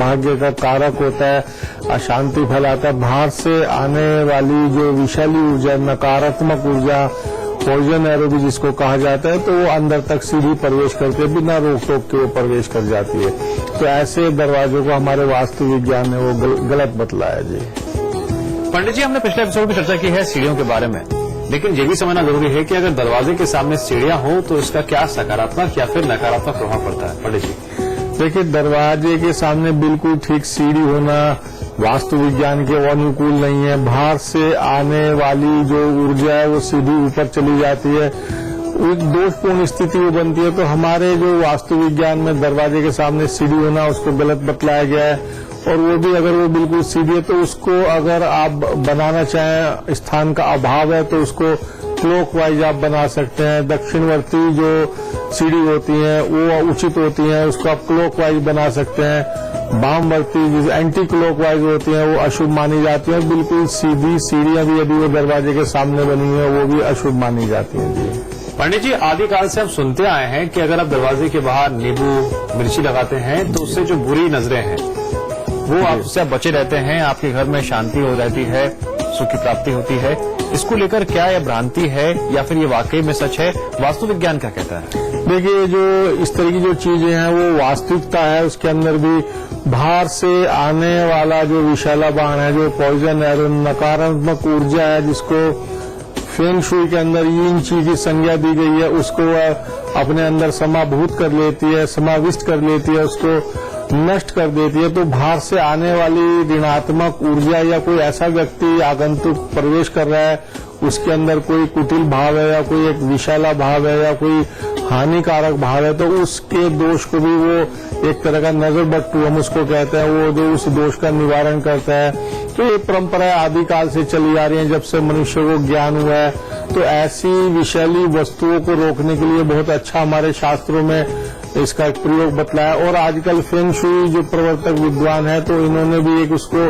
दुर्भाग्य का कारक होता है, अशांति फैलाता है। बाहर से आने वाली जो विषैली ऊर्जा, नकारात्मक ऊर्जा, पॉइजन एरो भी जिसको कहा जाता है, तो वो अंदर तक सीधी प्रवेश करके बिना रोक टोक के वो प्रवेश कर जाती है। तो ऐसे दरवाजों को हमारे वास्तु विज्ञान ने वो गलत बतलाया जी। पंडित जी, हमने पिछले एपिसोड में चर्चा की है सीढ़ियों के बारे में, लेकिन ये भी समझना जरूरी है कि अगर दरवाजे के सामने सीढ़ियां हो तो इसका क्या सकारात्मक या फिर नकारात्मक प्रभाव पड़ता है? पंडित जी देखिए, दरवाजे के सामने बिल्कुल ठीक सीढ़ी होना वास्तु विज्ञान के अनुकूल नहीं है। बाहर से आने वाली जो ऊर्जा है वो सीधी ऊपर चली जाती है, दोषपूर्ण स्थिति वो बनती है। तो हमारे जो वास्तु विज्ञान में दरवाजे के सामने सीढ़ी होना उसको गलत बतलाया गया है, और वो भी अगर वो बिल्कुल सीधी है तो उसको अगर आप बनाना चाहें, स्थान का अभाव है तो उसको क्लॉकवाइज आप बना सकते हैं। दक्षिणवर्ती जो सीढ़ी होती हैं वो उचित होती हैं, उसको आप क्लॉकवाइज बना सकते हैं। वामवर्ती जो एंटी क्लॉकवाइज होती हैं वो अशुभ मानी जाती हैं। बिल्कुल सीधी सीढ़ियां भी यदि वो दरवाजे के सामने बनी है वो भी अशुभ मानी जाती हैं जी। पंडित जी, आदिकाल से हम सुनते आए हैं कि अगर आप दरवाजे के बाहर नींबू मिर्ची लगाते हैं तो उससे जो बुरी नजरें हैं वो आपसे आप बचे रहते हैं, आपके घर में शांति हो रहती है, सुख की प्राप्ति होती है। इसको लेकर क्या यह भ्रांति है या फिर ये वाकई में सच है? वास्तु विज्ञान क्या कहता है? देखिए, जो इस तरह की जो चीजें हैं वो वास्तविकता है। उसके अंदर भी बाहर से आने वाला जो विषैला बाण है, जो पॉइजन है, नकारात्मक ऊर्जा है, जिसको फेंग शुई के अंदर यिन ची की संज्ञा दी गई है, उसको अपने अंदर समाभूत कर लेती है, समाविष्ट कर लेती है, उसको नष्ट कर देती है। तो बाहर से आने वाली ऋणात्मक ऊर्जा या कोई ऐसा व्यक्ति आगंतुक प्रवेश कर रहा है, उसके अंदर कोई कुटिल भाव है या कोई एक विषैला भाव है या कोई हानिकारक भाव है, तो उसके दोष को भी वो एक तरह का नजर बट्टू हम उसको कहते हैं, वो जो उस दोष का निवारण करता है। तो ये परंपरा आदिकाल से चली आ रही है, जब से मनुष्य को ज्ञान हुआ है। तो ऐसी विषैली वस्तुओं को रोकने के लिए बहुत अच्छा हमारे शास्त्रों में इसका एक प्रयोग बतलाया। और आजकल फेंग शुई जो प्रवर्तक विद्वान है, तो इन्होंने भी एक उसको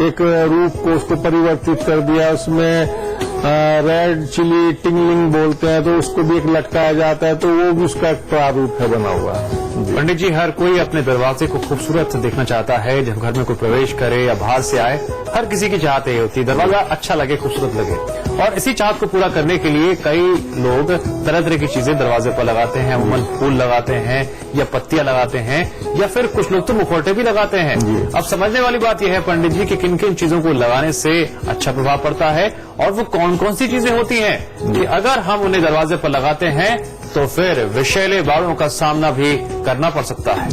एक रूप को उसको परिवर्तित कर दिया। उसमें रेड चिली टिंगलिंग बोलते हैं, तो उसको भी एक लटकाया जाता है, तो वो भी उसका एक प्रारूप है बना हुआ। पंडित जी, हर कोई अपने दरवाजे को खूबसूरत देखना चाहता है। जब घर में कोई प्रवेश करे या बाहर से आए, हर किसी की चाहत ये होती है दरवाजा अच्छा लगे, खूबसूरत लगे। और इसी चाहत को पूरा करने के लिए कई लोग तरह तरह की चीजें दरवाजे पर लगाते हैं। अमूमन फूल लगाते हैं या पत्तियां लगाते हैं, या फिर कुछ लोग तो मुखौटे भी लगाते हैं। अब समझने वाली बात यह है पंडित जी कि किन किन चीजों को लगाने से अच्छा प्रभाव पड़ता है, और वो कौन कौन सी चीजें होती हैं कि अगर हम उन्हें दरवाजे पर लगाते हैं तो फिर विषैले बाणों का सामना भी करना पड़ सकता है।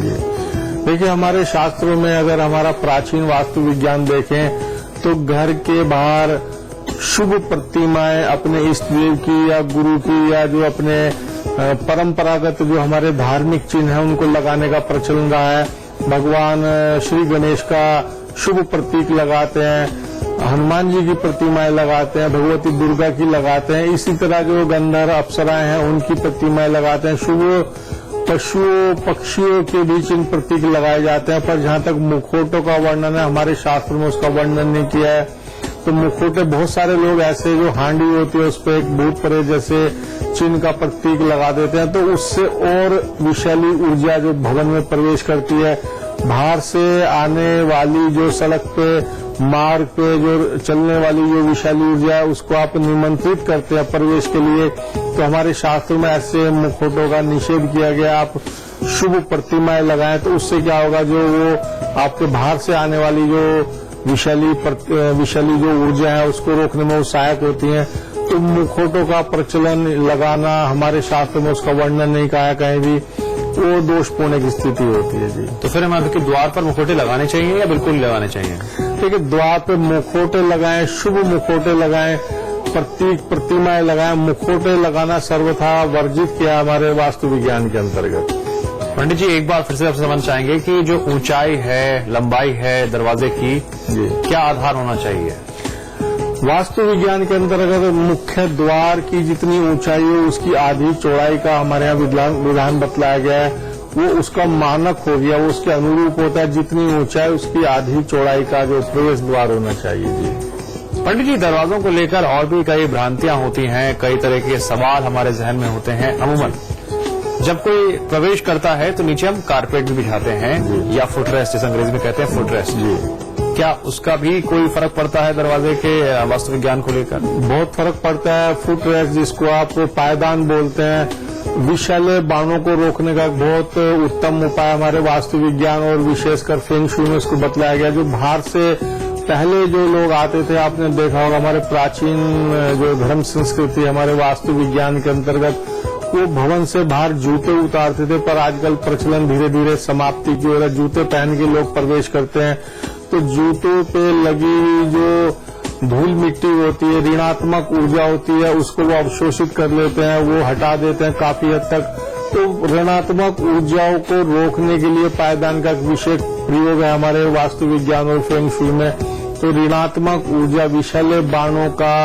देखिए, हमारे शास्त्रों में अगर हमारा प्राचीन वास्तु विज्ञान देखें तो घर के बाहर शुभ प्रतिमाएं अपने इष्ट देव की या गुरु की या जो अपने परंपरागत जो हमारे धार्मिक चिन्ह हैं उनको लगाने का प्रचलन रहा है। भगवान श्री गणेश का शुभ प्रतीक लगाते हैं, हनुमान जी की प्रतिमाएं लगाते हैं, भगवती दुर्गा की लगाते हैं। इसी तरह जो गंधर्व अप्सराएं हैं उनकी प्रतिमाएं लगाते हैं। शुभ पशुओं पक्षियों के भी चिन्ह प्रतीक लगाए जाते हैं। पर जहां तक मुखौटों का वर्णन है, हमारे शास्त्र में उसका वर्णन नहीं किया है। तो मुखौटे बहुत सारे लोग ऐसे जो हांडी होती है उस पर एक भूत प्रेत जैसे चिन्ह का प्रतीक लगा देते हैं, तो उससे और विषैली ऊर्जा जो भवन में प्रवेश करती है। बाहर से आने वाली जो सड़क पे मार्ग पे जो चलने वाली जो विषैली ऊर्जा है उसको आप निमंत्रित करते हैं प्रवेश के लिए। तो हमारे शास्त्र में ऐसे मुखौटों का निषेध किया गया। आप शुभ प्रतिमाएं लगाएं तो उससे क्या होगा, जो वो आपके बाहर से आने वाली जो विषैली जो ऊर्जा है उसको रोकने में वो सहायक होती हैं। तो मुखौटों का प्रचलन लगाना हमारे शास्त्र में उसका वर्णन नहीं कहा है कहीं भी, वो दोषपूर्ण की स्थिति होती है जी। तो फिर हमारे द्वार पर मुखौटे लगाने चाहिए या बिल्कुल नहीं लगाने चाहिए? देखिए, द्वार पे मुखौटे लगाएं, शुभ मुखौटे लगाएं, प्रतीक प्रतिमाएं लगाएं। मुखौटे लगाना सर्वथा वर्जित किया हमारे वास्तु विज्ञान के अंतर्गत। पंडित जी, एक बार फिर से आपसे समझना चाहेंगे कि जो ऊंचाई है, लंबाई है दरवाजे की, क्या आधार होना चाहिए? वास्तु विज्ञान के अंतर्गत मुख्य द्वार की जितनी ऊंचाई हो उसकी आधी चौड़ाई का हमारे यहाँ विधान बतलाया गया है। वो उसका मानक हो गया, वो उसके अनुरूप होता है। जितनी ऊंचाई उसकी आधी चौड़ाई का जो प्रवेश द्वार होना चाहिए जी। पंडित जी, दरवाजों को लेकर और भी कई भ्रांतियां होती हैं, कई तरह के सवाल हमारे जहन में होते हैं। अमूमन जब कोई प्रवेश करता है तो नीचे हम कारपेट भी बिछाते हैं या फुटरेस्ट, जिसे अंग्रेजी में कहते हैं फुटरेस्ट। क्या उसका भी कोई फर्क पड़ता है दरवाजे के वास्तु विज्ञान को लेकर? बहुत फर्क पड़ता है। फुटरेस्ट, जिसको आप पायदान बोलते हैं, विषैले बाणों को रोकने का बहुत उत्तम उपाय हमारे वास्तु विज्ञान और विशेषकर फेंग शुई में इसको बतलाया गया। जो बाहर से पहले जो लोग आते थे, आपने देखा होगा हमारे प्राचीन जो धर्म संस्कृति हमारे वास्तु विज्ञान के अंतर्गत, वो भवन से बाहर जूते उतारते थे, पर आजकल प्रचलन धीरे धीरे समाप्ति की ओर है। जूते पहन के लोग प्रवेश करते हैं, तो जूतों पे लगी हुई जो धूल मिट्टी होती है, ऋणात्मक ऊर्जा होती है, उसको वो अवशोषित कर लेते हैं, वो हटा देते हैं काफी हद तक। तो ऋणात्मक ऊर्जाओं को रोकने के लिए पायदान का विशेष प्रयोग है हमारे वास्तु विज्ञान और फेंग शुई में। तो ऋणात्मक ऊर्जा, विषैले बाणों का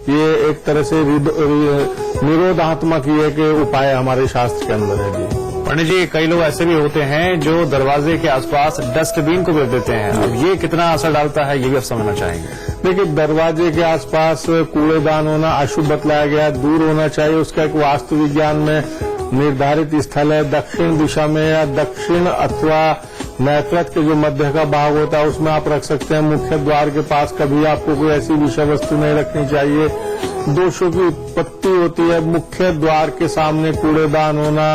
ये एक तरह से निरोधात्मक ये के उपाय हमारे शास्त्र के अंदर है जी। पंडित जी, कई लोग ऐसे भी होते हैं जो दरवाजे के आसपास डस्टबिन को बेच देते हैं। अब ये कितना असर डालता है, ये भी आप समझना चाहेंगे? देखिए, दरवाजे के आसपास कूड़ेदान होना अशुभ बतलाया गया, दूर होना चाहिए। उसका एक वास्तु विज्ञान में निर्धारित स्थल है, दक्षिण दिशा में या दक्षिण अथवा नैत्रत के जो मध्य का भाग होता है उसमें आप रख सकते हैं। मुख्य द्वार के पास कभी आपको कोई ऐसी विषय वस्तु नहीं रखनी चाहिए। दोषों की उत्पत्ति होती है मुख्य द्वार के सामने कूड़ेदान होना,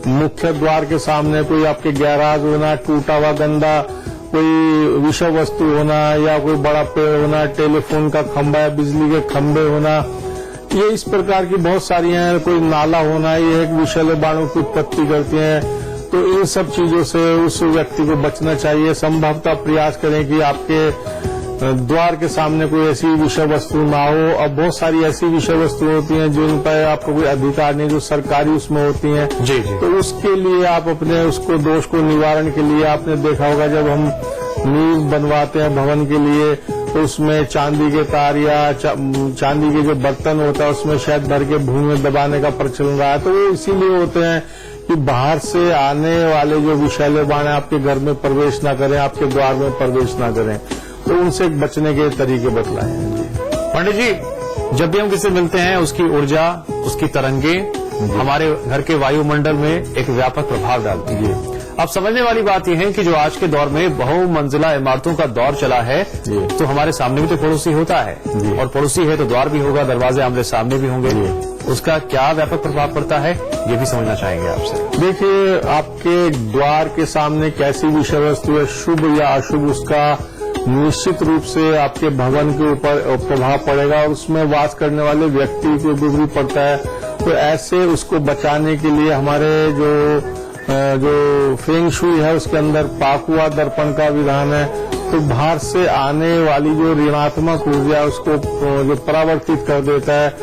मुख्य द्वार के सामने कोई आपके गैराज होना, टूटा हुआ गंदा कोई विषय वस्तु होना, या कोई बड़ा पेड़ होना, टेलीफोन का खंभा या बिजली के खंभे होना, ये इस प्रकार की बहुत सारी हैं। कोई नाला होना, ये एक विषैले बाणों की उत्पत्ति करती हैं। तो इन सब चीजों से उस व्यक्ति को बचना चाहिए। संभवतः प्रयास करें कि आपके द्वार के सामने कोई ऐसी विषय वस्तु ना हो। अब बहुत सारी ऐसी विषय वस्तु होती हैं जिन पर आपको कोई अधिकार नहीं, जो सरकारी उसमें होती हैं। जी जी। तो उसके लिए आप अपने उसको दोष को निवारण के लिए, आपने देखा होगा जब हम नींव बनवाते हैं भवन के लिए, तो उसमें चांदी के तार या चांदी के जो बर्तन होता है उसमें शहद भर के भूमि में दबाने का प्रचलन रहा है। तो वो इसीलिए होते हैं कि बाहर से आने वाले जो विषैले बाण आपके घर में प्रवेश ना करें, आपके द्वार में प्रवेश ना करें। तो उनसे बचने के तरीके बतलाए हैं। पंडित जी, जब भी हम किसी मिलते हैं, उसकी ऊर्जा, उसकी तरंगे हमारे घर के वायुमंडल में एक व्यापक प्रभाव डालती है। अब समझने वाली बात यह है कि जो आज के दौर में बहुमंजिला इमारतों का दौर चला है, तो हमारे सामने भी तो पड़ोसी होता है, और पड़ोसी है तो द्वार भी होगा, दरवाजे आमने सामने भी होंगे। उसका क्या व्यापक प्रभाव पड़ता है, ये भी समझना चाहेंगे आपसे। देखिए, आपके द्वार के सामने कैसी विषय वस्तु है, शुभ या अशुभ, उसका निश्चित रूप से आपके भवन के ऊपर प्रभाव पड़ेगा और उसमें वास करने वाले व्यक्ति के ऊपर भी पड़ता है। तो ऐसे उसको बचाने के लिए हमारे जो फेंग शुई है उसके अंदर पाकुआ दर्पण का विधान है। तो बाहर से आने वाली जो ऋणात्मक ऊर्जा उसको जो परावर्तित कर देता है,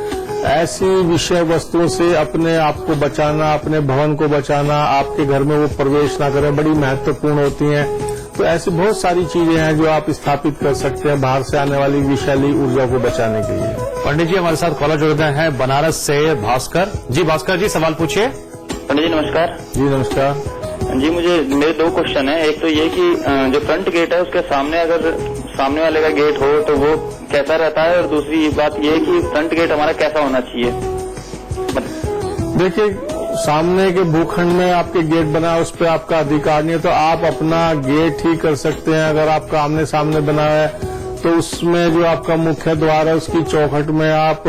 ऐसी विषय वस्तुओं से अपने आप को बचाना, अपने भवन को बचाना, आपके घर में वो प्रवेश ना करें, बड़ी महत्वपूर्ण होती हैं। तो ऐसी बहुत सारी चीजें हैं जो आप स्थापित कर सकते हैं बाहर से आने वाली विषैली ऊर्जा को बचाने के लिए। पंडित जी, हमारे साथ कॉलर जुड़ गए हैं बनारस से भास्कर जी। भास्कर जी, सवाल पूछिए। पंडित जी नमस्कार। जी नमस्कार जी, मेरे दो क्वेश्चन है। एक तो ये कि जो फ्रंट गेट है उसके सामने अगर सामने वाले का गेट हो तो वो कैसा रहता है, और दूसरी बात ये कि फ्रंट गेट हमारा कैसा होना चाहिए। देखिए, सामने के भूखंड में आपके गेट बना है, उस पर आपका अधिकार नहीं है, तो आप अपना गेट ही कर सकते हैं। अगर आपका आमने सामने बना है तो उसमें जो आपका मुख्य द्वार है उसकी चौखट में आप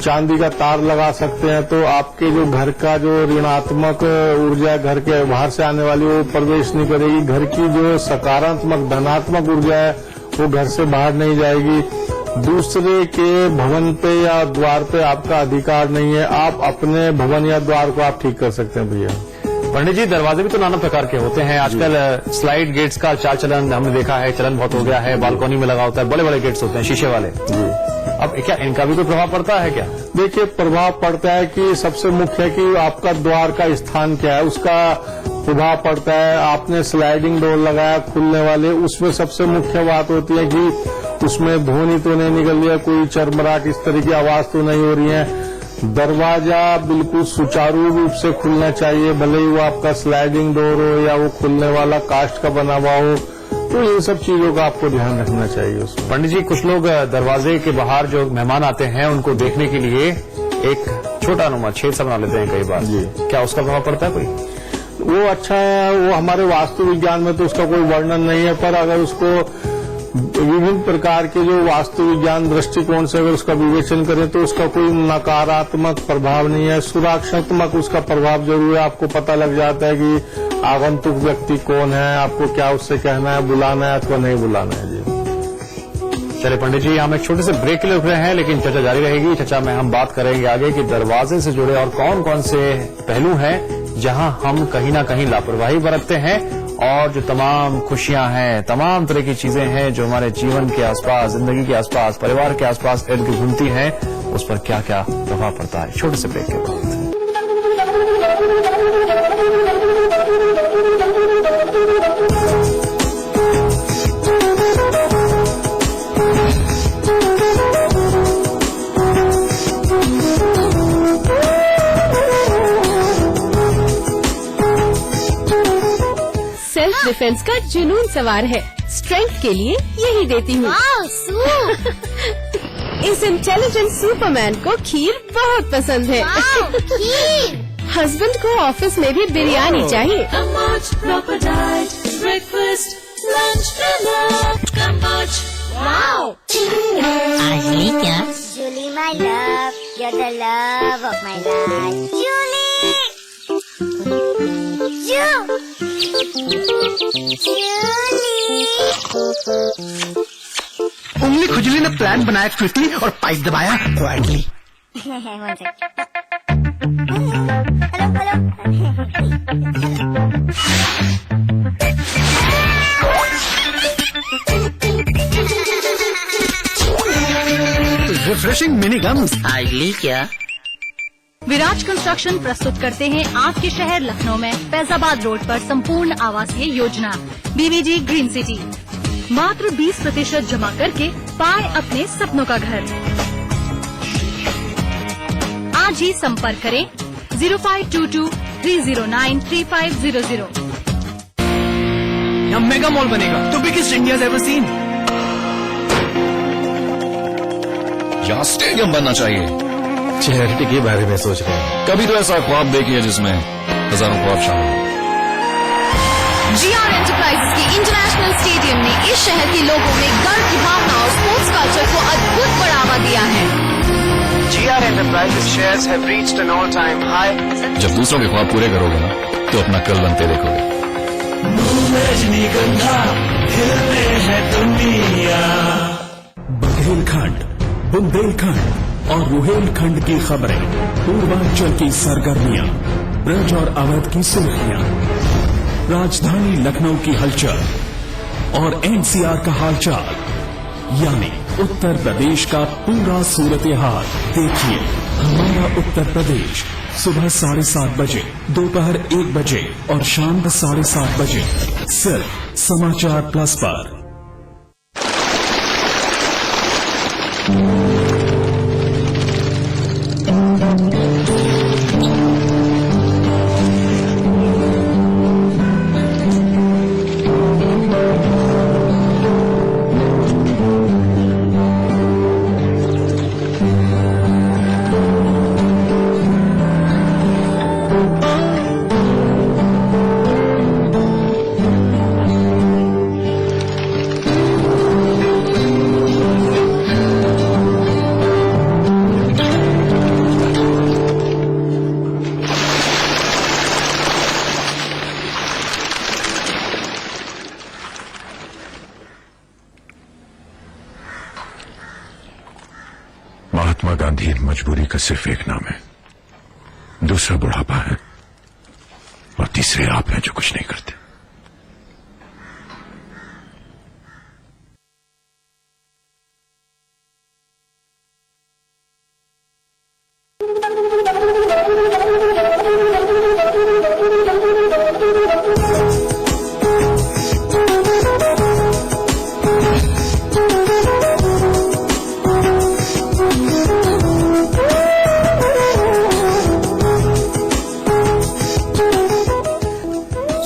चांदी का तार लगा सकते हैं। तो आपके जो घर का जो ऋणात्मक ऊर्जा घर के बाहर से आने वाली वो प्रवेश नहीं करेगी। घर की जो सकारात्मक धनात्मक ऊर्जा है वो घर से बाहर नहीं जाएगी। दूसरे के भवन पे या द्वार पे आपका अधिकार नहीं है। आप अपने भवन या द्वार को आप ठीक कर सकते हैं भैया। पंडित जी, दरवाजे भी तो नाना प्रकार के होते हैं। आजकल स्लाइड गेट्स का चाल चलन हमने देखा है, चलन बहुत हो गया है। बालकनी में लगा होता है, बड़े बड़े गेट्स होते हैं शीशे वाले। अब क्या इनका भी कोई प्रभाव पड़ता है क्या? देखिए, प्रभाव पड़ता है कि सबसे मुख्य है कि आपका द्वार का स्थान क्या है, उसका प्रभाव पड़ता है। आपने स्लाइडिंग डोर लगाया खुलने वाले, उसमें सबसे मुख्य बात होती है कि उसमें ध्वनि तो नहीं निकल रही है, कोई चरमराहट इस तरह की आवाज तो नहीं हो रही है। दरवाजा बिल्कुल सुचारू रूप से खुलना चाहिए, भले ही वो आपका स्लाइडिंग डोर हो या वो खुलने वाला कास्ट का बना हुआ हो। तो इन सब चीजों का आपको ध्यान रखना चाहिए उसमें। पंडित जी, कुछ लोग दरवाजे के बाहर जो मेहमान आते हैं उनको देखने के लिए एक छोटा नुमा छेद सा बना लेते हैं कई बार जी। क्या उसका प्रभाव पड़ता है कोई? वो अच्छा है, वो हमारे वास्तु विज्ञान में तो उसका कोई वर्णन नहीं है, पर अगर उसको विभिन्न प्रकार के जो वास्तु विज्ञान दृष्टिकोण से अगर उसका विवेचन करें तो उसका कोई नकारात्मक प्रभाव नहीं है, सुरक्षात्मक उसका प्रभाव जरूर है। आपको पता लग जाता है कि आगंतुक व्यक्ति कौन है, आपको क्या उससे कहना है, बुलाना है अथवा नहीं बुलाना है। जी चलिए पंडित जी, हम एक छोटे से ब्रेक के लिए रुक रहे हैं, लेकिन चर्चा जारी रहेगी। चर्चा में हम बात करेंगे आगे कि दरवाजे से जुड़े और कौन कौन से पहलू हैं जहां हम कहीं ना कहीं लापरवाही बरतते हैं, और जो तमाम खुशियां हैं, तमाम तरह की चीजें हैं जो हमारे जीवन के आसपास, जिंदगी के आसपास, परिवार के आसपास इर्द गिर्द घूमती हैं, उस पर क्या क्या प्रभाव पड़ता है। छोटे से ब्रेक के बाद सेल्फ डिफेंस का जुनून सवार है, स्ट्रेंथ के लिए यही देती हूँ। इस इंटेलिजेंट सुपरमैन को खीर बहुत पसंद है। हस्बैंड को ऑफिस में भी बिरयानी चाहिए। Ashley क्या? Julie, my love, you're the love of my life. Julie! उंगली खुजली ने प्लान बनाया क्विकली और पाइप दबाया quietly. Refreshing mini gums. Ashley क्या? विराज कंस्ट्रक्शन प्रस्तुत करते हैं आपके शहर लखनऊ में फैजाबाद रोड पर संपूर्ण आवासीय योजना बीवीजी ग्रीन सिटी। मात्र 20% जमा करके पाए अपने सपनों का घर। आज ही संपर्क करें 0522-309-3500। यहाँ मेगा मॉल बनेगा तो बिगेस्ट इंडिया एवर सीन। यहाँ स्टेडियम बनना चाहिए। चैरिटी के बारे में सोच रहे हैं। कभी तो ऐसा ख्वाब देखिए जिसमें हजारों ख्वाब शामिल हो। GR एंटरप्राइजेस के इंटरनेशनल स्टेडियम ने इस शहर के लोगों में गर्व की भावना और स्पोर्ट्स कल्चर को अद्भुत बढ़ावा दिया है। GR Enterprises shares have reached an all-time high. जब दूसरों के ख्वाब पूरे करोगे ना तो अपना कल बनते देखोगे। बघेलखंड, बुंदेलखंड और रुहेलखंड की खबरें, पूर्वांचल की सरगर्मियां, ब्रज और अवध की सुर्खियां, राजधानी लखनऊ की हलचल और NCR का हालचाल, यानी उत्तर प्रदेश का पूरा सूरत हाल। देखिए हमारा उत्तर प्रदेश सुबह 7:30 बजे, दोपहर 1 बजे और शाम 7:30 बजे, सिर्फ समाचार प्लस पर। महात्मा गांधी मजबूरी का सिर्फ एक नाम है, दूसरा बुढ़ापा है और तीसरे आप हैं जो कुछ नहीं करते।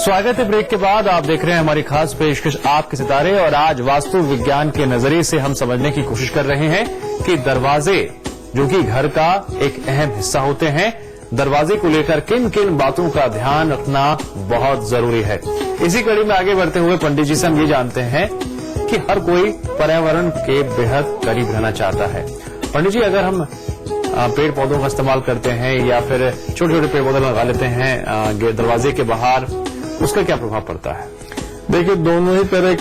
स्वागत है ब्रेक के बाद। आप देख रहे हैं हमारी खास पेशकश आपके सितारे, और आज वास्तु विज्ञान के नजरिए से हम समझने की कोशिश कर रहे हैं कि दरवाजे जो कि घर का एक अहम हिस्सा होते हैं। दरवाजे को लेकर किन किन बातों का ध्यान रखना बहुत जरूरी है। इसी कड़ी में आगे बढ़ते हुए पंडित जी से हम ये जानते हैं कि हर कोई पर्यावरण के बेहद करीब रहना चाहता है। पंडित जी, अगर हम पेड़ पौधों का इस्तेमाल करते हैं या फिर छोटे छोटे पेड़ पौधे लगा लेते हैं दरवाजे के बाहर, उसका क्या प्रभाव पड़ता है? देखिए, दोनों ही तरह